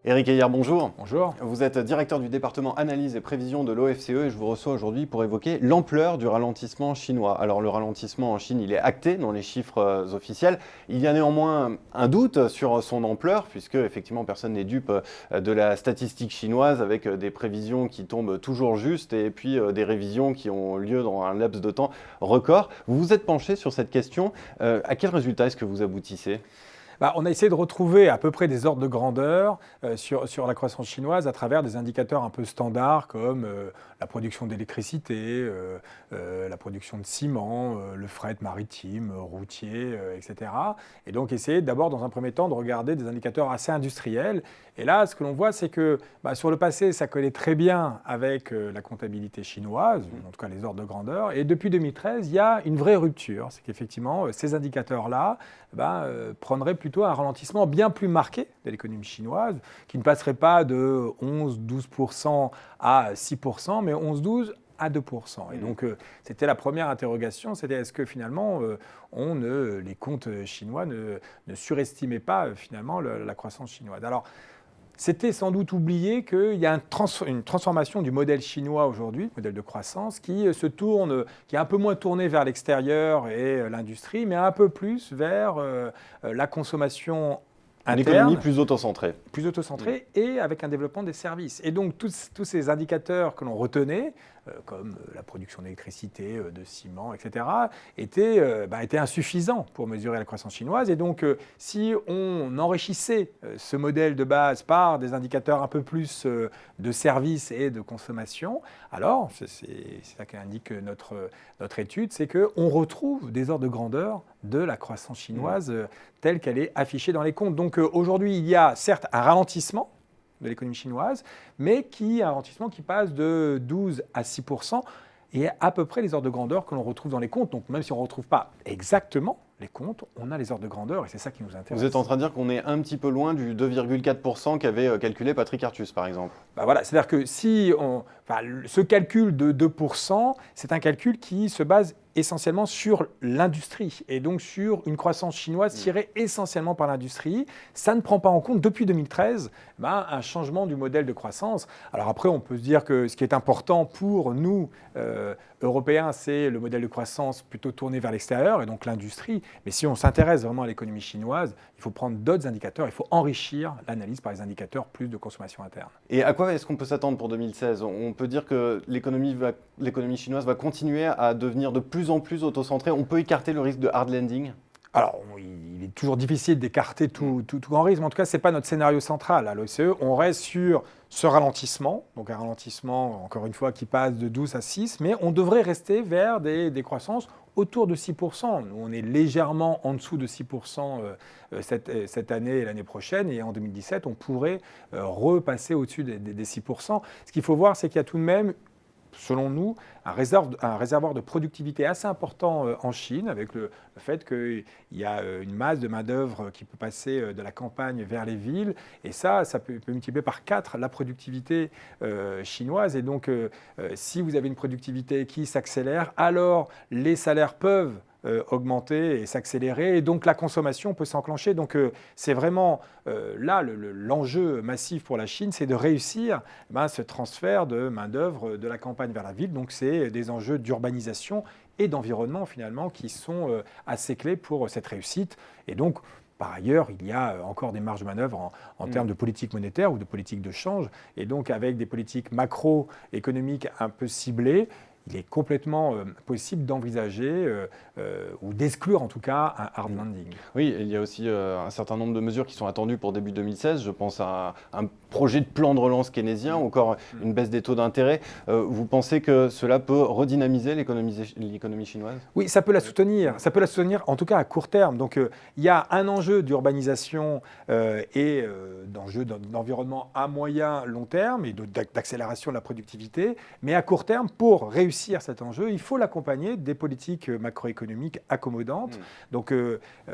Éric Heyer, bonjour. Bonjour. Vous êtes directeur du département analyse et prévision de l'OFCE et je vous reçois aujourd'hui pour évoquer l'ampleur du ralentissement chinois. Alors le ralentissement en Chine, il est acté dans les chiffres officiels. Il y a néanmoins un doute sur son ampleur puisque effectivement personne n'est dupe de la statistique chinoise avec des prévisions qui tombent toujours justes et puis des révisions qui ont lieu dans un laps de temps record. Vous vous êtes penché sur cette question. À quel résultat est-ce que vous aboutissez ? On a essayé de retrouver à peu près des ordres de grandeur sur la croissance chinoise à travers des indicateurs un peu standards comme la production d'électricité, la production de ciment, le fret maritime, routier, etc. Et donc essayer d'abord dans un premier temps de regarder des indicateurs assez industriels. Et là, ce que l'on voit, c'est que sur le passé, ça collait très bien avec la comptabilité chinoise, en tout cas les ordres de grandeur. Et depuis 2013, il y a une vraie rupture. C'est qu'effectivement, ces indicateurs-là prendraient plutôt un ralentissement bien plus marqué de l'économie chinoise, qui ne passerait pas de 11-12% à 6%, mais 11-12% à 2%. Et donc, c'était la première interrogation, c'était est-ce que finalement, les comptes chinois ne surestimaient pas finalement la croissance chinoise. Alors, c'était sans doute oublié qu'il y a une transformation du modèle chinois aujourd'hui, modèle de croissance, qui est un peu moins tourné vers l'extérieur et l'industrie, mais un peu plus vers la consommation interne. Une économie plus autocentrée. Plus autocentrée et avec un développement des services. Et donc, tous ces indicateurs que l'on retenait, comme la production d'électricité, de ciment, etc., étaient insuffisants pour mesurer la croissance chinoise. Et donc, si on enrichissait ce modèle de base par des indicateurs un peu plus de services et de consommation, alors, c'est ça qu'indique notre étude, c'est qu'on retrouve des ordres de grandeur de la croissance chinoise telle qu'elle est affichée dans les comptes. Donc, aujourd'hui, il y a certes un ralentissement de l'économie chinoise, mais un ralentissement qui passe de 12 à 6%, et à peu près les ordres de grandeur que l'on retrouve dans les comptes. Donc même si on ne retrouve pas exactement les comptes, on a les ordres de grandeur et c'est ça qui nous intéresse. Vous êtes en train de dire qu'on est un petit peu loin du 2,4% qu'avait calculé Patrick Artus, par exemple. Voilà, c'est-à-dire que ce calcul de 2%, c'est un calcul qui se base essentiellement sur l'industrie et donc sur une croissance chinoise tirée essentiellement par l'industrie. Ça ne prend pas en compte, depuis 2013, un changement du modèle de croissance. Alors après, on peut se dire que ce qui est important pour nous, Européens, c'est le modèle de croissance plutôt tourné vers l'extérieur et donc l'industrie. Mais si on s'intéresse vraiment à l'économie chinoise, il faut prendre d'autres indicateurs, il faut enrichir l'analyse par les indicateurs plus de consommation interne. Et à quoi est-ce qu'on peut s'attendre pour 2016 ? On peut dire que l'économie chinoise va continuer à devenir de plus en plus autocentrée. On peut écarter le risque de hard landing ? Alors, il est toujours difficile d'écarter tout grand risque, mais en tout cas, ce n'est pas notre scénario central. À l'OCE, on reste sur ce ralentissement, donc un ralentissement, encore une fois, qui passe de 12 à 6, mais on devrait rester vers des croissances autour de 6%. Nous, on est légèrement en dessous de 6% cette année et l'année prochaine, et en 2017, on pourrait repasser au-dessus des 6%. Ce qu'il faut voir, c'est qu'il y a tout de même, selon nous, un réservoir de productivité assez important en Chine, avec le fait qu'il y a une masse de main-d'œuvre qui peut passer de la campagne vers les villes. Et ça peut multiplier par 4 la productivité chinoise. Et donc, si vous avez une productivité qui s'accélère, alors les salaires peuvent augmenter et s'accélérer, et donc la consommation peut s'enclencher. Donc c'est vraiment là l'enjeu massif pour la Chine, c'est de réussir ce transfert de main-d'œuvre de la campagne vers la ville. Donc c'est des enjeux d'urbanisation et d'environnement finalement qui sont assez clés pour cette réussite. Et donc, par ailleurs, il y a encore des marges de manœuvre en termes de politique monétaire ou de politique de change. Et donc, avec des politiques macroéconomiques un peu ciblées, il est complètement possible d'envisager ou d'exclure en tout cas un hard landing. Oui, il y a aussi un certain nombre de mesures qui sont attendues pour début 2016. Je pense à un projet de plan de relance keynésien, ou encore une baisse des taux d'intérêt. Vous pensez que cela peut redynamiser l'économie chinoise ? Oui, ça peut la soutenir. Ça peut la soutenir en tout cas à court terme. Donc il y a un enjeu d'urbanisation et d'enjeu d'environnement à moyen, long terme et d'accélération de la productivité. Mais à court terme, pour réussir réussir cet enjeu, il faut l'accompagner des politiques macroéconomiques accommodantes. Donc,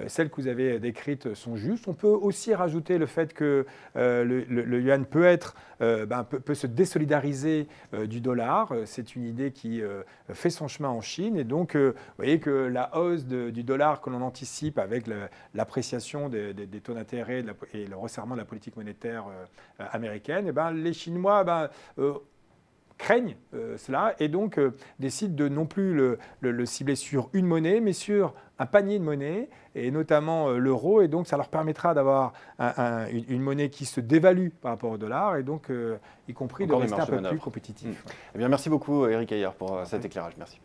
celles que vous avez décrites sont justes. On peut aussi rajouter le fait que le yuan peut se désolidariser du dollar. C'est une idée qui fait son chemin en Chine. Et donc, vous voyez que la hausse du dollar que l'on anticipe avec l'appréciation des taux d'intérêt et le resserrement de la politique monétaire américaine, les Chinois craignent cela et donc décident de non plus le cibler sur une monnaie, mais sur un panier de monnaies, et notamment l'euro. Et donc, ça leur permettra d'avoir une monnaie qui se dévalue par rapport au dollar, et donc, y compris de rester un peu plus compétitif. Eh bien, merci beaucoup, Éric Heyer, pour cet éclairage. Merci.